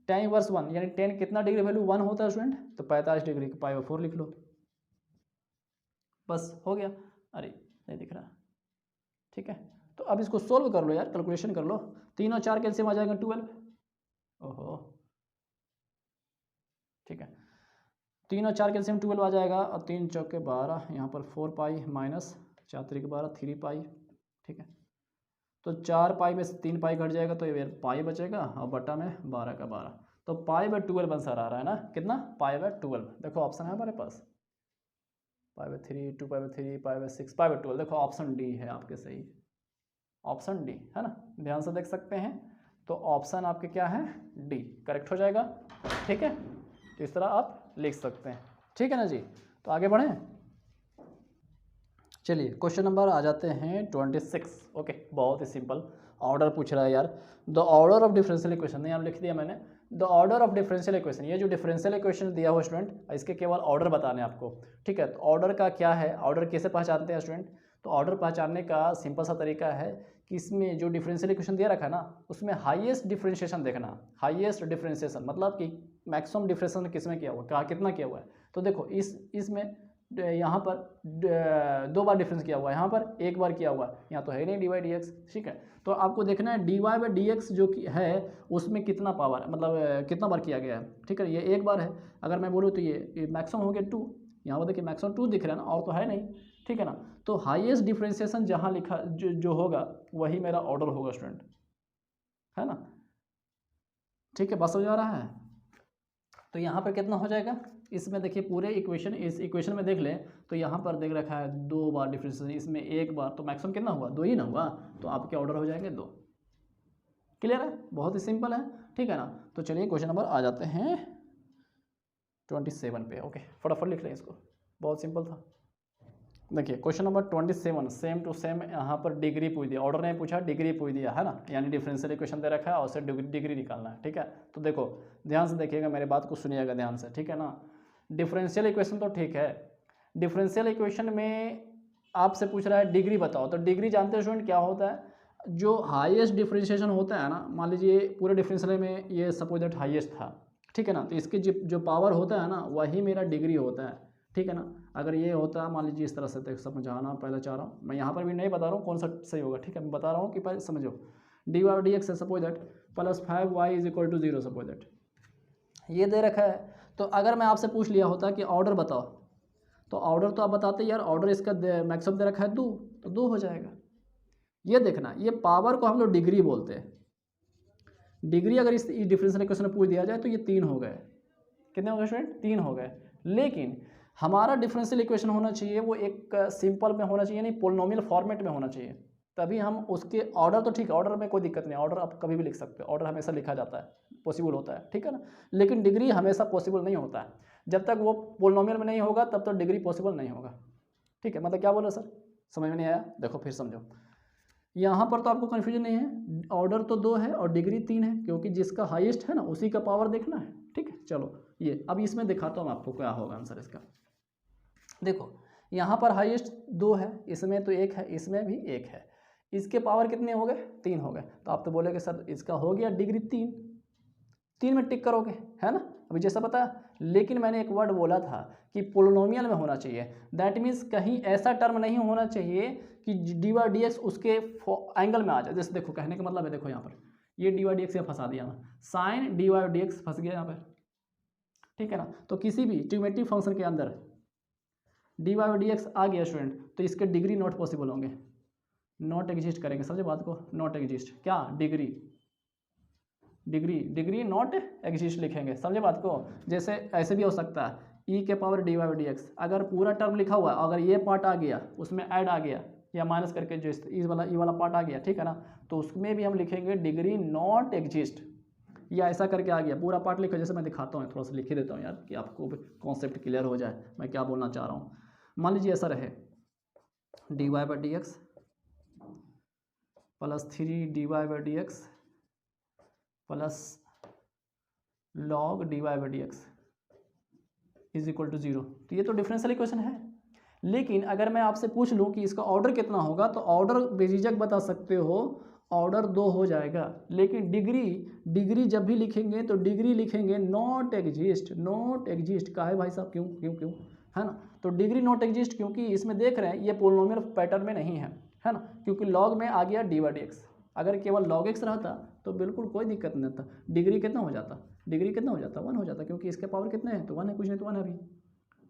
टेन इनवर्स 1 यानी टेन कितना डिग्री वैल्यू 1 होता है स्टूडेंट, तो 45 डिग्री का π/4 लिख लो, बस हो गया। अरे नहीं दिख रहा, ठीक है। तो अब इसको सोल्व कर लो यार, कैलकुलेशन कर लो। 3 और 4 कैल्सियम आ जाएगा 12, ओहो, ठीक है। 3 और 4 कैल्सियम 12 आ जाएगा, और 3 चौके 12, यहाँ पर 4π माइनस 4 3 12 3π, ठीक है। तो 4π में से 3π घट जाएगा, तो ये पाई बचेगा, और बटा में 12 का 12, तो π/12 आंसर आ रहा है ना, कितना π/12। देखो ऑप्शन है हमारे पास, π/3 2π/3 π/6 π/12, देखो ऑप्शन डी है आपके सही, ऑप्शन डी है ना, ध्यान से देख सकते हैं। तो ऑप्शन आपके क्या है, डी करेक्ट हो जाएगा, ठीक है। तो इस तरह आप लिख सकते हैं, ठीक है ना जी। तो आगे बढ़ें, चलिए क्वेश्चन नंबर आ जाते हैं 26। ओके, बहुत ही सिंपल ऑर्डर पूछ रहा है यार। The order of differential equation, यहाँ लिख दिया मैंने, the order of differential equation. ये जो डिफरेंशियल इक्वेशन दिया हुआ स्टूडेंट, इसके केवल ऑर्डर बताने आपको, ठीक है। तो ऑर्डर का क्या है, ऑर्डर कैसे पहचानते हैं स्टूडेंट। तो ऑर्डर पहचानने का सिंपल सा तरीका है कि इसमें जो डिफरेंशियल इक्वेशन दिया रखा है ना, उसमें हाईएस्ट डिफरेंशिएशन देखना। हाईएस्ट डिफरेंशिएशन मतलब कि मैक्सिमम डिफरेंशिएशन किसमें किया हुआ है, कितना किया हुआ है। तो देखो इसमें यहाँ पर 2 बार डिफरेंस किया हुआ है, यहाँ पर 1 बार किया हुआ है, यहाँ तो है नहीं dy/dx, ठीक है। तो आपको देखना है dy/dx जो कि है उसमें कितना पावर है, मतलब कितना बार किया गया है, ठीक है। ये 1 बार है, अगर मैं बोलूँ तो ये मैक्सिमम हो गया 2, यहाँ पर देखिए मैक्सिमम 2 दिख रहा है ना, और तो है नहीं, ठीक है ना। तो हाईएस्ट डिफरेंशिएशन जहाँ लिखा जो होगा वही मेरा ऑर्डर होगा स्टूडेंट, है ना, ठीक है। बस हो जा रहा है। तो यहाँ पर कितना हो जाएगा, इसमें देखिए पूरे इक्वेशन, इस इक्वेशन में देख लें तो यहाँ पर देख रखा है 2 बार डिफरेंशिएशन, इसमें 1 बार, तो मैक्सिमम कितना हुआ, 2 ही ना हुआ, तो आपके ऑर्डर हो जाएंगे 2। क्लियर है, बहुत ही सिंपल है, ठीक है ना। तो चलिए क्वेश्चन नंबर आ जाते हैं 27 पे। ओके, फटाफट लिख लें इसको, बहुत सिंपल था। देखिए question number 27 same to same, यहाँ पर डिग्री पूछ दिया, ऑर्डर ने पूछा डिग्री पूछ दिया, है ना, यानी डिफरेंशियल इक्वेशन दे रखा है और उससे डिग्री निकालना है, ठीक है। तो देखो ध्यान से देखिएगा, मेरे बात को सुनिएगा ध्यान से, ठीक है ना। डिफरेंशियल इक्वेशन तो ठीक है, डिफरेंशियल इक्वेशन में आपसे पूछ रहा है डिग्री बताओ। तो डिग्री जानते हैं स्टूडेंट क्या होता है, जो हाईएस्ट डिफरेंशिएशन होता है ना, मान लीजिए पूरे डिफरेंशियल में ये सपोज दैट हाईएस्ट था, ठीक है ना, तो इसके जो पावर होता है ना वही मेरा डिग्री होता है, ठीक है ना। अगर ये होता है मान लीजिए इस तरह से, देख समझाना पहले चाह रहा हूँ मैं, यहाँ पर भी नहीं बता रहा हूँ कौन सा सही होगा, ठीक है, मैं बता रहा हूँ कि पहले समझो। dy/dx है suppose that +5y = 0 suppose that, ये दे रखा है। तो अगर मैं आपसे पूछ लिया होता कि ऑर्डर बताओ, तो ऑर्डर तो आप बताते यार, ऑर्डर इसका मैक्सिमम दे रखा है 2, तो 2 हो जाएगा। ये देखना, ये पावर को हम लोग डिग्री बोलते हैं। डिग्री अगर इस डिफरेंशियल इक्वेशन में पूछ दिया जाए तो ये 3 हो गए, कितने हो गए स्टूडेंट, 3 हो गए। लेकिन हमारा डिफरेंशियल इक्वेशन होना चाहिए वो एक सिंपल में होना चाहिए, नहीं पोलिनोमियल फॉर्मेट में होना चाहिए, तभी हम उसके ऑर्डर, तो ठीक है ऑर्डर में कोई दिक्कत नहीं, ऑर्डर आप कभी भी लिख सकते हो, ऑर्डर हमेशा लिखा जाता है, पॉसिबल होता है, ठीक है ना। लेकिन डिग्री हमेशा पॉसिबल नहीं होता है, जब तक वो पोलिनोमियल में नहीं होगा तब तक डिग्री पॉसिबल नहीं होगा, ठीक है। मतलब क्या बोला सर, समझ में नहीं आया, देखो फिर समझो। यहाँ पर तो आपको कन्फ्यूजन नहीं है, ऑर्डर तो 2 है और डिग्री 3 है, क्योंकि जिसका हाईएस्ट है ना उसी का पावर देखना है, ठीक है। चलो ये अब इसमें दिखाता हूँ आपको क्या होगा आंसर इसका। देखो यहाँ पर हाईएस्ट 2 है, इसमें तो 1 है, इसमें भी 1 है, इसके पावर कितने हो गए, 3 हो गए। तो आप तो बोलेगे सर इसका हो गया डिग्री 3 में टिक करोगे, है ना, अभी जैसा पता। लेकिन मैंने एक वर्ड बोला था कि पोलिनोमियल में होना चाहिए, दैट मीन्स कहीं ऐसा टर्म नहीं होना चाहिए कि dy/dx उसके एंगल में आ जाए। जैसे देखो कहने का मतलब है, देखो यहाँ पर ये dy/dx में फंसा दिया मैं, साइन dy/dx फंस गया यहाँ पर, ठीक है ना। तो किसी भी ट्रिग्नोमेट्रिक फंक्शन के अंदर dy/dx आ गया स्टूडेंट, तो इसके डिग्री नॉट पॉसिबल होंगे, नॉट एग्जिस्ट करेंगे, समझे बात को, नॉट एग्जिस्ट, क्या डिग्री, डिग्री नॉट एग्जिस्ट लिखेंगे, समझे बात को। जैसे ऐसे भी हो सकता है e⁻dy/dx, अगर पूरा टर्म लिखा हुआ है, अगर ये पार्ट आ गया उसमें ऐड आ गया या माइनस करके जो इस वाला पार्ट आ गया, ठीक है ना, तो उसमें भी हम लिखेंगे डिग्री नॉट एग्जिस्ट, ये ऐसा करके आ गया, पूरा पार्ट लिखो, जैसे मैं दिखाता हूँ, थोड़ा सा लिख ही देता हूँ यार कि आपको कॉन्सेप्ट क्लियर हो जाए मैं क्या बोलना चाह रहा हूँ। मान लीजिए ऐसा रहे dy by D X plus 3 dy by D X plus log dy by D X is equal to 0। तो ये तो डिफरेंशियल इक्वेशन है, लेकिन अगर मैं आपसे पूछ लूँ कि इसका ऑर्डर कितना होगा, तो ऑर्डर बेझिझक बता सकते हो, ऑर्डर 2 हो जाएगा। लेकिन डिग्री जब भी लिखेंगे तो डिग्री लिखेंगे नॉट एग्जिस्ट का है भाई साहब, क्यों क्यों क्यों, है ना। तो डिग्री नॉट एग्जिस्ट क्योंकि इसमें देख रहे हैं ये पोलिनोमियल पैटर्न में नहीं है ना, क्योंकि log में आ गया dy बाई डी एक्स। अगर केवल log x रहता तो बिल्कुल कोई दिक्कत नहीं था, डिग्री कितना हो जाता, 1 हो जाता, क्योंकि इसके पावर कितने हैं, तो 1 है, कुछ नहीं तो 1 है अभी,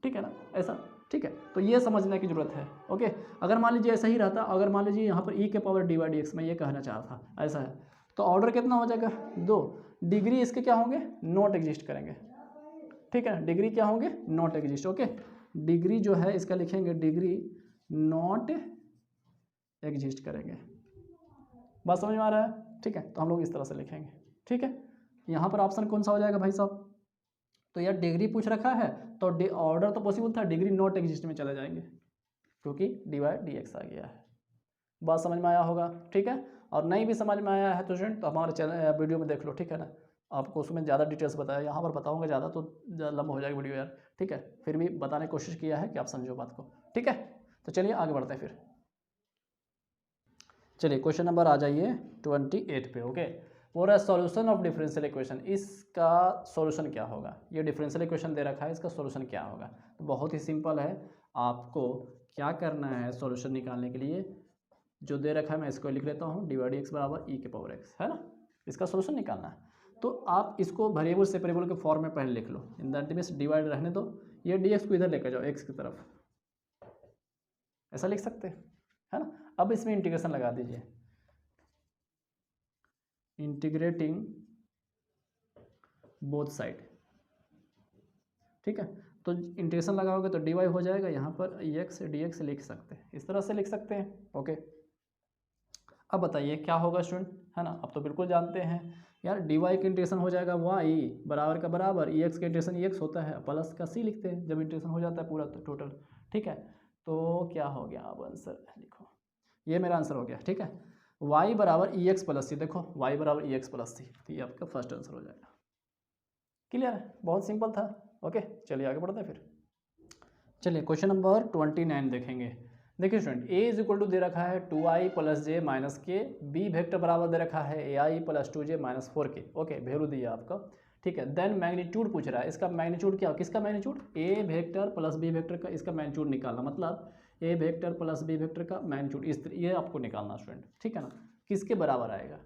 ठीक है ना, ऐसा, ठीक है। तो ये समझने की जरूरत है, ओके। अगर मान लीजिए ऐसा ही रहता, अगर मान लीजिए यहाँ पर e के power dy by D x, मैं ये कहना चाह रहा था, ऐसा है, तो ऑर्डर कितना हो जाएगा 2, डिग्री इसके क्या होंगे, नॉट एग्जिस्ट करेंगे, ठीक है, डिग्री क्या होंगे, नॉट एग्जिस्ट, ओके। डिग्री जो है इसका लिखेंगे डिग्री नॉट एग्जिस्ट करेंगे, बात समझ में आ रहा है, ठीक है। तो हम लोग इस तरह से लिखेंगे, ठीक है। यहाँ पर ऑप्शन कौन सा हो जाएगा भाई साहब, तो यार डिग्री पूछ रखा है तो ऑर्डर तो पॉसिबल था, डिग्री नॉट एग्जिस्ट में चले जाएंगे क्योंकि dy डी एक्स आ गया है। बात समझ में आया होगा, ठीक है। और नहीं भी समझ में आया है तो स्टूडेंट तो हमारे चैनल वीडियो में देख लो, ठीक है ना। आपको उसमें ज़्यादा डिटेल्स बताया, यहाँ पर बताऊँगा ज़्यादा तो लंबा हो जाएगा वीडियो यार, ठीक है। फिर भी बताने की कोशिश किया है कि आप समझो बात को, ठीक है। तो चलिए आगे बढ़ते हैं फिर। चलिए क्वेश्चन नंबर आ जाइए 28 पे, ओके। बोल रहा है सॉल्यूशन ऑफ डिफरेंशियल इक्वेशन, इसका सॉल्यूशन क्या होगा, ये डिफरेंशियल इक्वेशन दे रखा है, इसका सॉल्यूशन क्या होगा। तो बहुत ही सिंपल है, आपको क्या करना है सॉल्यूशन निकालने के लिए, जो दे रखा है मैं इसको लिख लेता हूँ, डी बाई डी एक्स बराबर ई के पावर एक्स, है ना, इसका सॉल्यूशन निकालना है। तो आप इसको वेरिएबल सेपरेबल के फॉर्म में पहले लिख लो, इन दैट मीन्स डिवाइड रहने दो, ये डी एक्स को इधर लेकर जाओ एक्स की तरफ, ऐसा लिख सकते हैं, है ना। अब इसमें इंटीग्रेशन लगा दीजिए, इंटीग्रेटिंग बोथ साइड, ठीक है। तो इंटीग्रेशन लगाओगे तो dy हो जाएगा, यहाँ पर एक्स dx लिख सकते हैं, इस तरह से लिख सकते हैं, ओके। अब बताइए क्या होगा स्टूडेंट, है ना, अब तो बिल्कुल जानते हैं यार, dy का इंटीग्रेशन हो जाएगा y बराबर का बराबर ex का इंटीग्रेशन x होता है, प्लस का c लिखते हैं जब इंटीग्रेशन हो जाता है पूरा तो टोटल, ठीक है। तो क्या हो गया, अब आंसर लिखो, ये मेरा आंसर हो गया, ठीक है। y बराबर ex प्लस सी, देखो y बराबर ex प्लस सी, तो ये आपका फर्स्ट आंसर हो जाएगा, क्लियर है, बहुत सिंपल था, ओके। चलिए आगे बढ़ते हैं फिर। चलिए क्वेश्चन नंबर 29 देखेंगे। देखिए student, a is equal to दे रखा है 2i plus j minus k, b vector बराबर दे रखा है ai plus 2j minus 4k, okay, value दिया आपका, ठीक है। देन मैग्नीट्यूड पूछ रहा है, इसका मैग्नीट्यूड क्या, किसका magnitude, a vector plus b vector का, इसका मैग्नीट्यूड निकालना, मतलब a vector plus b vector का मैग्नीट्यूड, इस ये आपको निकालना स्टूडेंट, ठीक है ना, किसके बराबर आएगा,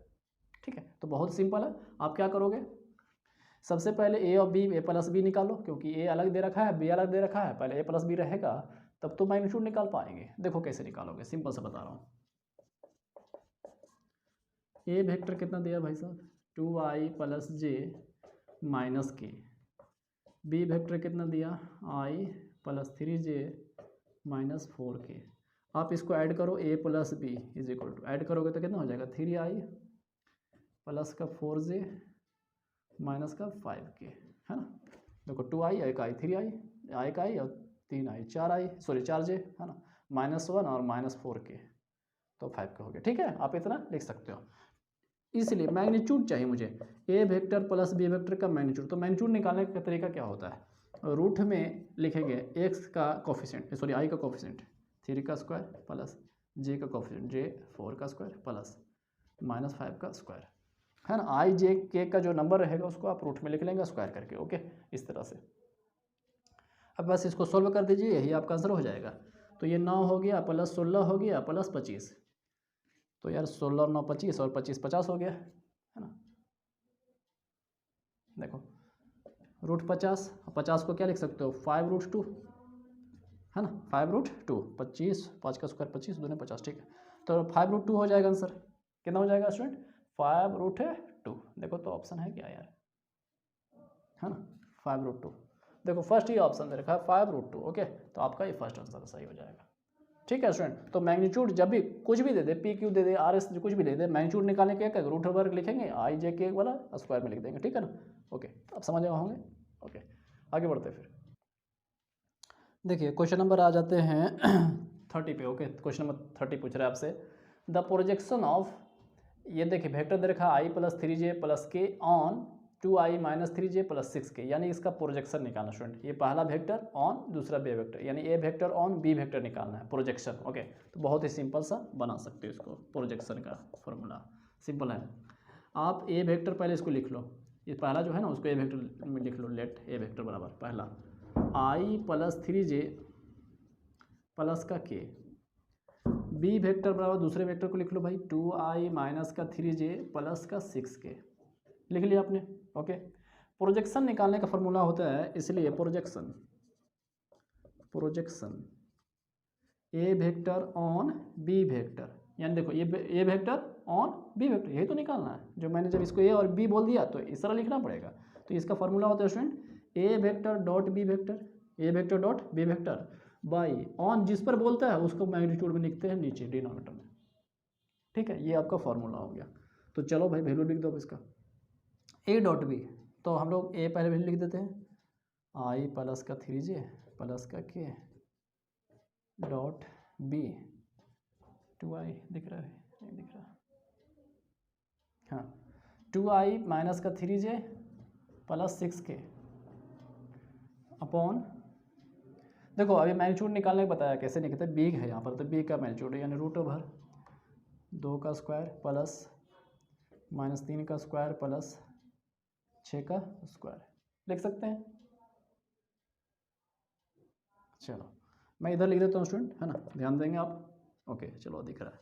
ठीक है। तो बहुत सिंपल है, आप क्या करोगे, सबसे पहले a और b, a प्लस बी निकालो, क्योंकि a अलग दे रखा है b अलग दे रखा है, पहले a प्लस बी रहेगा तब तो मैग्नीट्यूड निकाल पाएंगे। देखो कैसे निकालोगे, सिंपल से बता रहा हूँ। a वेक्टर कितना दिया भाई साहब, 2i प्लस जे माइनस के, b वेक्टर कितना दिया, i plus 3j minus 4k। आप इसको ऐड करो, a plus B is equal to, add करोगे तो कितना हो जाएगा, 3i प्लस का 4j माइनस का 5k, है ना। देखो 2i, एक i, 3i, एक i और 3i, 4i, सॉरी 4j, है ना, -1 और -4k, तो 5k हो गया, ठीक है। आप इतना लिख सकते हो, इसलिए मैग्नीट्यूड चाहिए मुझे, a vector plus b vector का मैग्नीट्यूड। तो मैग्नीट्यूड निकालने का तरीका क्या होता है, रूट में लिखेंगे x का कोफिशिएंट, सॉरी i का कोफिशिएंट 3 का स्क्वायर प्लस j का कोफिशिएंट j 4 का स्क्वायर प्लस -5 का स्क्वायर, है ना। i j k का जो नंबर रहेगा उसको आप रूट में लिख लेंगे स्क्वायर करके, ओके, इस तरह से। अब बस इसको सोल्व कर दीजिए, यही आपका आंसर हो जाएगा। तो ये 9 हो गया प्लस 16 हो गया प्लस 25, तो यार 16 और 9 25 और 25 50 हो गया, है ना। देखो रूट 50, 50 को क्या लिख सकते हो, 5√2, है ना, 5√2, 25, 5 का स्क्वायर 25, 2 50, ठीक है। तो 5√2 हो जाएगा आंसर, कितना हो जाएगा स्टूडेंट, 5√2। देखो तो ऑप्शन है क्या यार, है ना, 5√2। देखो फर्स्ट ही ऑप्शन दे रखा है 5√2, ओके, तो आपका ये फर्स्ट आंसर सही हो जाएगा, ठीक है स्टूडेंट। तो मैग्नीट्यूड जब भी कुछ भी दे दे, पी क्यू दे दे, आर एस कुछ भी दे दे, मैग्नीट्यूड निकालने के क्या रूट ओवर लिखेंगे, आई जे के वाला स्क्वायर में लिख देंगे, ठीक है ना। ओके, अब समझ गए होंगे। ओके, आगे बढ़ते फिर। देखिए क्वेश्चन नंबर आ जाते हैं 30 पे। ओके, क्वेश्चन नंबर 30 पूछ रहा है आपसे, द प्रोजेक्शन ऑफ, ये देखिए वेक्टर दे रखा आई प्लस 3j प्लस के on 2i minus 3j plus 6k, यानी इसका प्रोजेक्शन निकालना स्टूडेंट। ये पहला वेक्टर ऑन, दूसरा बी वेक्टर, यानी ए वेक्टर ऑन बी वेक्टर निकालना है, प्रोजेक्शन। ओके, तो बहुत ही सिंपल सा बना सकते हो इसको, प्रोजेक्शन का फॉर्मूला सिंपल है। आप ए वेक्टर पहले इसको लिख लो, ये पहला जो है ना उसको ए वेक्टर में लिख लो, लेट ए वेक्टर बराबर पहला आई प्लस 3j प्लस का के, बी वेक्टर बराबर दूसरे वेक्टर को लिख लो भाई 2i माइनस का 3j प्लस का 6k, लिख लिया आपने। ओके, प्रोजेक्शन निकालने का फॉर्मूला होता है, इसलिए projection A vector on B vector, यानी देखो ये A vector on B vector, यही तो निकालना है। जो मैंने जब इसको ए और बी बोल दिया तो इस तरह लिखना पड़ेगा। तो इसका फॉर्मूला होता है student A vector dot B vector, A vector dot B vector by on, जिस पर बोलता है उसको मैग्नीट्यूड में लिखते हैं नीचे डिनोमिनेटर में, ठीक है। ये आपका फॉर्मूला हो गया। तो चलो भाई वैल्यू लिख दो अब इसका, ए डॉट बी, तो हम लोग ए पहले वैल्यू लिख देते हैं, आई प्लस का 3j प्लस का के डॉट बी 2i, दिख रहा है नहीं दिख रहा, हाँ 2i माइनस का 3j प्लस 6k अपॉन, देखो अभी मैग्नीट्यूड निकालने को बताया कैसे निकलता है, बी है यहाँ पर, तो बी का मैग्नीट्यूड यानी रूट ओवर 2 का स्क्वायर प्लस माइनस 3 का स्क्वायर प्लस 6 का स्क्वायर लिख सकते हैं। चलो मैं इधर लिख देता हूँ स्टूडेंट, है ना, ध्यान देंगे आप। ओके चलो दिख रहा है।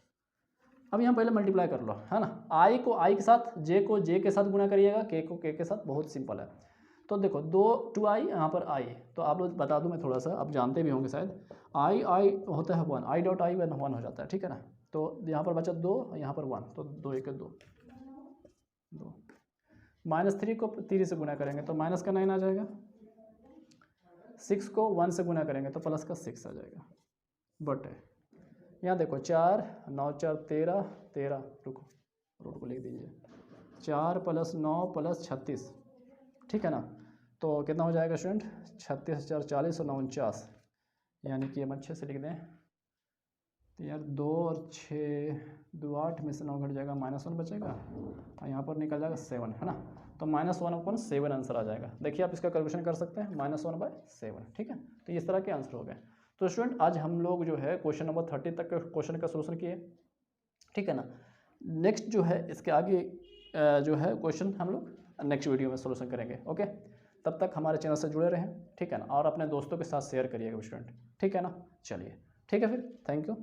अब यहाँ पहले मल्टीप्लाई कर लो, है ना, आई को आई के साथ, जे को जे के साथ गुणा करिएगा, के को के साथ, बहुत सिंपल है। तो देखो 2i यहाँ पर आई, तो आप लोग बता दूँ मैं थोड़ा सा, आप जानते भी होंगे शायद, आई होता है 1, आई डॉट आई 1 हो जाता है, ठीक है ना। तो यहाँ पर बचा 2, यहाँ पर 1, तो 2 1 2, माइनस 3 को 3 से गुणा करेंगे तो माइनस का 9 आ जाएगा, 6 को 1 से गुणा करेंगे तो प्लस का 6 आ जाएगा, बट यहाँ देखो 4 9 4 13 13, रुको रूट को लिख दीजिए, 4 प्लस 9 प्लस 36, ठीक है ना। तो कितना हो जाएगा स्टूडेंट, 36 4 40 और 9 49, यानी कि हम अच्छे से लिख दें तो यार 2 और 6 2 8 में से 9 घट जाएगा, -1 बचेगा और यहाँ पर निकल जाएगा 7, है ना। तो -1/7 आंसर आ जाएगा। देखिए आप इसका कैलकुलेशन कर सकते हैं, -1/7, ठीक है। तो इस तरह के आंसर हो गए। तो स्टूडेंट आज हम लोग जो है क्वेश्चन नंबर 30 तक के क्वेश्चन का सोल्यूशन किए, ठीक है ना। नेक्स्ट जो है इसके आगे जो है क्वेश्चन हम लोग नेक्स्ट वीडियो में सोल्यूशन करेंगे। ओके, तब तक हमारे चैनल से जुड़े रहें, ठीक है ना, और अपने दोस्तों के साथ शेयर करिएगा स्टूडेंट, ठीक है ना। चलिए ठीक है फिर, थैंक यू।